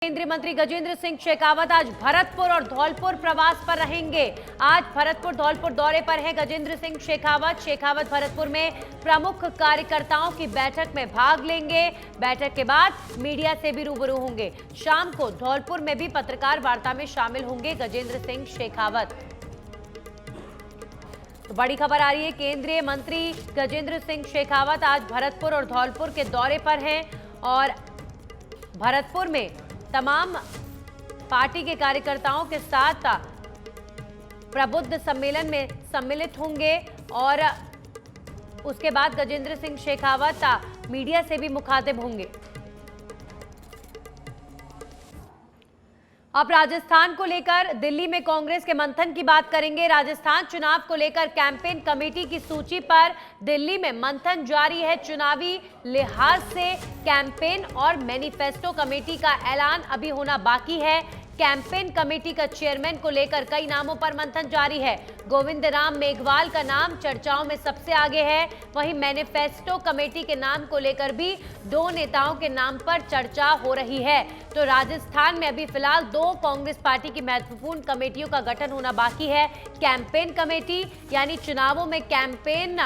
केंद्रीय मंत्री गजेंद्र सिंह शेखावत आज भरतपुर और धौलपुर प्रवास पर रहेंगे। आज भरतपुर धौलपुर दौरे पर है गजेंद्र सिंह शेखावत। शेखावत भरतपुर में प्रमुख कार्यकर्ताओं की बैठक में भाग लेंगे। बैठक के बाद मीडिया से भी रूबरू होंगे। शाम को धौलपुर में भी पत्रकार वार्ता में शामिल होंगे गजेंद्र सिंह शेखावत। तो बड़ी खबर आ रही है, केंद्रीय मंत्री गजेंद्र सिंह शेखावत आज भरतपुर और धौलपुर के दौरे पर हैं और भरतपुर में तमाम पार्टी के कार्यकर्ताओं के साथ प्रबुद्ध सम्मेलन में सम्मिलित होंगे और उसके बाद गजेंद्र सिंह शेखावत मीडिया से भी मुखातिब होंगे। अब राजस्थान को लेकर दिल्ली में कांग्रेस के मंथन की बात करेंगे। राजस्थान चुनाव को लेकर कैंपेन कमेटी की सूची पर दिल्ली में मंथन जारी है। चुनावी लिहाज से कैंपेन और मैनिफेस्टो कमेटी का ऐलान अभी होना बाकी है। कैंपेन कमेटी का चेयरमैन को लेकर कई नामों पर मंथन जारी है। गोविंद राम मेघवाल का नाम चर्चाओं में सबसे आगे है। वहीं मैनिफेस्टो कमेटी के नाम को लेकर भी दो नेताओं के नाम पर चर्चा हो रही है। तो राजस्थान में अभी फिलहाल दो कांग्रेस पार्टी की महत्वपूर्ण कमेटियों का गठन होना बाकी है। कैंपेन कमेटी यानी चुनावों में कैंपेन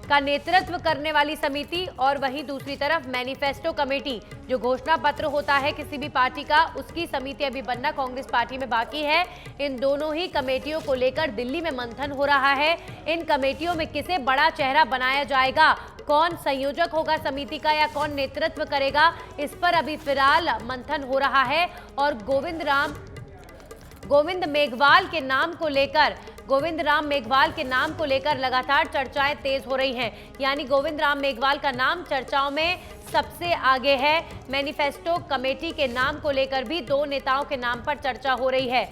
का नेतृत्व करने वाली समिति और वहीं दूसरी तरफ मैनिफेस्टो कमेटी जो घोषणा पत्र होता है किसी भी पार्टी का, उसकी समिति अभी बनना कांग्रेस पार्टी में बाकी है। इन दोनों ही कमेटियों को लेकर दिल्ली में मंथन हो रहा है। इन कमेटियों में किसे बड़ा चेहरा बनाया जाएगा, कौन संयोजक होगा समिति का या कौन नेतृत्व करेगा, इस पर अभी फिलहाल मंथन हो रहा है। और गोविंद राम मेघवाल के नाम को लेकर लगातार चर्चाएं तेज हो रही हैं। यानी गोविंद राम मेघवाल का नाम चर्चाओं में सबसे आगे है। मैनिफेस्टो कमेटी के नाम को लेकर भी दो नेताओं के नाम पर चर्चा हो रही है।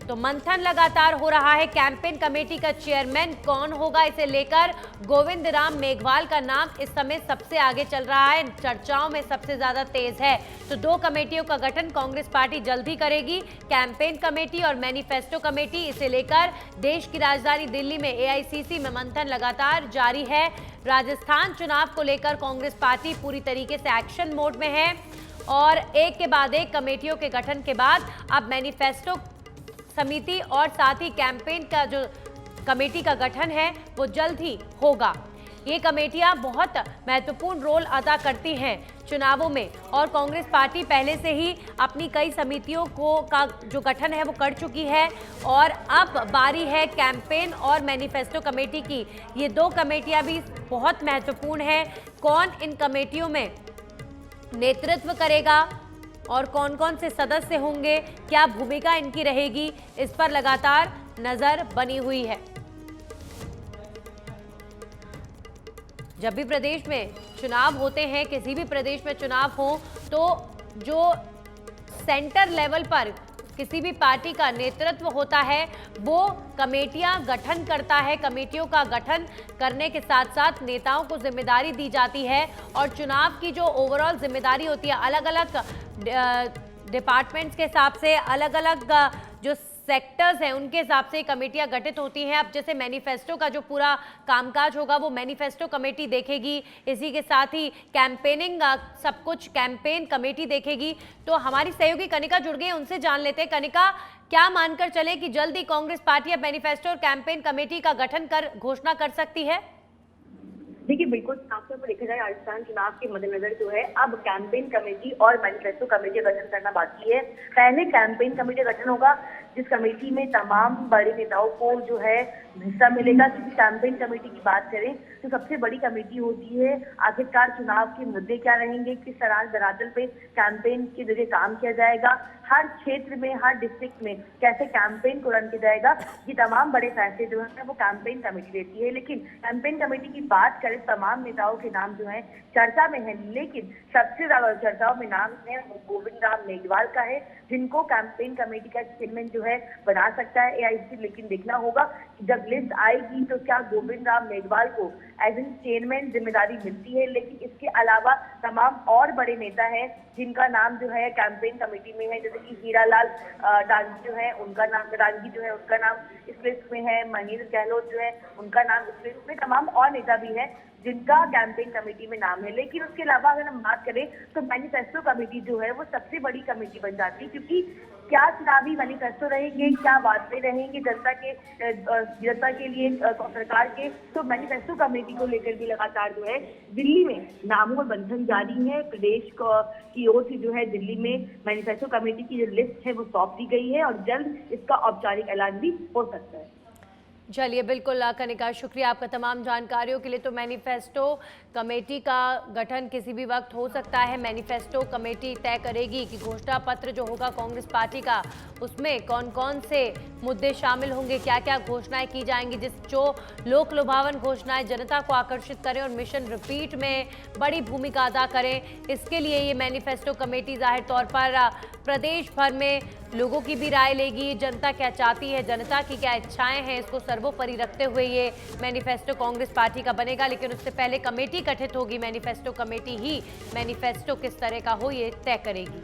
तो मंथन लगातार हो रहा है। कैंपेन कमेटी का चेयरमैन कौन होगा, इसे लेकर गोविंद राम मेघवाल का नाम इस समय सबसे आगे चल रहा है, चर्चाओं में सबसे ज्यादा तेज है। तो दो कमेटियों का गठन कांग्रेस पार्टी जल्द ही करेगी, कैंपेन कमेटी और मैनिफेस्टो कमेटी। इसे लेकर देश की राजधानी दिल्ली में एआईसीसी में मंथन लगातार जारी है। राजस्थान चुनाव को लेकर कांग्रेस पार्टी पूरी तरीके से एक्शन मोड में है और एक के बाद एक कमेटियों के गठन के बाद अब मैनिफेस्टो समिति और साथ ही कैंपेन का जो कमेटी का गठन है वो जल्द ही होगा। ये कमेटियां बहुत महत्वपूर्ण रोल अदा करती हैं चुनावों में और कांग्रेस पार्टी पहले से ही अपनी कई समितियों का जो गठन है वो कर चुकी है और अब बारी है कैंपेन और मैनिफेस्टो कमेटी की। ये दो कमेटियां भी बहुत महत्वपूर्ण है। कौन इन कमेटियों में नेतृत्व करेगा और कौन कौन से सदस्य होंगे, क्या भूमिका इनकी रहेगी, इस पर लगातार नजर बनी हुई है। जब भी प्रदेश में चुनाव होते हैं, किसी भी प्रदेश में चुनाव हो, तो जो सेंटर लेवल पर किसी भी पार्टी का नेतृत्व होता है वो कमेटियां गठन करता है। कमेटियों का गठन करने के साथ साथ नेताओं को जिम्मेदारी दी जाती है और चुनाव की जो ओवरऑल जिम्मेदारी होती है अलग अलग डिपार्टमेंट्स के हिसाब से, अलग अलग जो सेक्टर्स हैं उनके हिसाब से कमेटियां गठित होती हैं। अब जैसे मैनिफेस्टो का जो पूरा कामकाज होगा वो मैनिफेस्टो कमेटी देखेगी, इसी के साथ ही कैंपेनिंग सब कुछ कैंपेन कमेटी देखेगी। तो हमारी सहयोगी कनिका जुड़ गई, उनसे जान लेते हैं। कनिका, क्या मानकर चले कि जल्दी कांग्रेस पार्टी अब मैनिफेस्टो और कैंपेन कमेटी का गठन कर घोषणा कर सकती है? देखिए, बिल्कुल साफ तौर पर देखा जाए राजस्थान चुनाव के मद्देनजर जो है अब कैंपेन कमेटी और मैनिफेस्टो कमेटी का गठन करना बाकी है। पहले कैंपेन कमेटी का गठन होगा जिस कमेटी में तमाम बड़े नेताओं को जो है हिस्सा मिलेगा। क्योंकि कैंपेन कमेटी की बात करें तो सबसे बड़ी कमेटी होती है, आखिरकार चुनाव के मुद्दे क्या रहेंगे, किस तरह धरातल पे कैंपेन के जरिए काम किया जाएगा, हर क्षेत्र में हर डिस्ट्रिक्ट में कैसे कैंपेन को रन किया जाएगा, ये तमाम बड़े फैसले जो है वो कैंपेन कमेटी लेती है। लेकिन कैंपेन कमेटी की बात करें, तमाम नेताओं के नाम जो है चर्चा में है, लेकिन सबसे ज्यादा चर्चाओं में नाम है वो गोविंद राम मेघवाल का है, जिनको कैंपेन कमेटी का चेयरमैन जो है बना सकता है एआईसीसी। लेकिन देखना होगा कि जब लिस्ट आएगी तो क्या गोविंद राम मेघवाल को एज एन चेयरमैन जिम्मेदारी मिलती है। लेकिन इसके अलावा तमाम और बड़े नेता हैं जिनका नाम जो है कैंपेन कमेटी में है, जैसे कि हीरालाल डांगी जो है उनका नाम इस लिस्ट में है, महेंद्र गहलोत जो है उनका नाम इस लिस्ट में, तमाम और नेता भी है जिनका कैंपेन कमेटी में नाम है। लेकिन उसके अलावा अगर हम बात करें तो मैनिफेस्टो कमेटी जो है वो सबसे बड़ी कमेटी बन जाती है, क्योंकि क्या चुनावी मैनिफेस्टो रहेंगे, क्या वादे रहेंगे जनता के लिए सरकार के, तो मैनिफेस्टो कमेटी को लेकर भी लगातार जो है दिल्ली में नामों में बंधन जारी है। प्रदेश की ओर से जो है दिल्ली में मैनिफेस्टो कमेटी की जो लिस्ट है वो सौंप दी गई है और जल्द इसका औपचारिक ऐलान भी हो सकता है। चलिए, बिल्कुल कनिका, शुक्रिया आपका तमाम जानकारियों के लिए। तो मैनिफेस्टो कमेटी का गठन किसी भी वक्त हो सकता है। मैनिफेस्टो कमेटी तय करेगी कि घोषणा पत्र जो होगा कांग्रेस पार्टी का, उसमें कौन कौन से मुद्दे शामिल होंगे, क्या क्या घोषणाएं की जाएंगी, जो लोक लुभावन घोषणाएं जनता को आकर्षित करें और मिशन रिपीट में बड़ी भूमिका अदा करें। इसके लिए ये मैनिफेस्टो कमेटी जाहिर तौर पर प्रदेश भर में लोगों की भी राय लेगी, जनता क्या चाहती है, जनता की क्या इच्छाएं हैं, इसको सर्वोपरि रखते हुए ये मैनिफेस्टो कांग्रेस पार्टी का बनेगा। लेकिन उससे पहले कमेटी गठित होगी। मैनिफेस्टो कमेटी ही मैनिफेस्टो किस तरह का हो ये तय करेगी।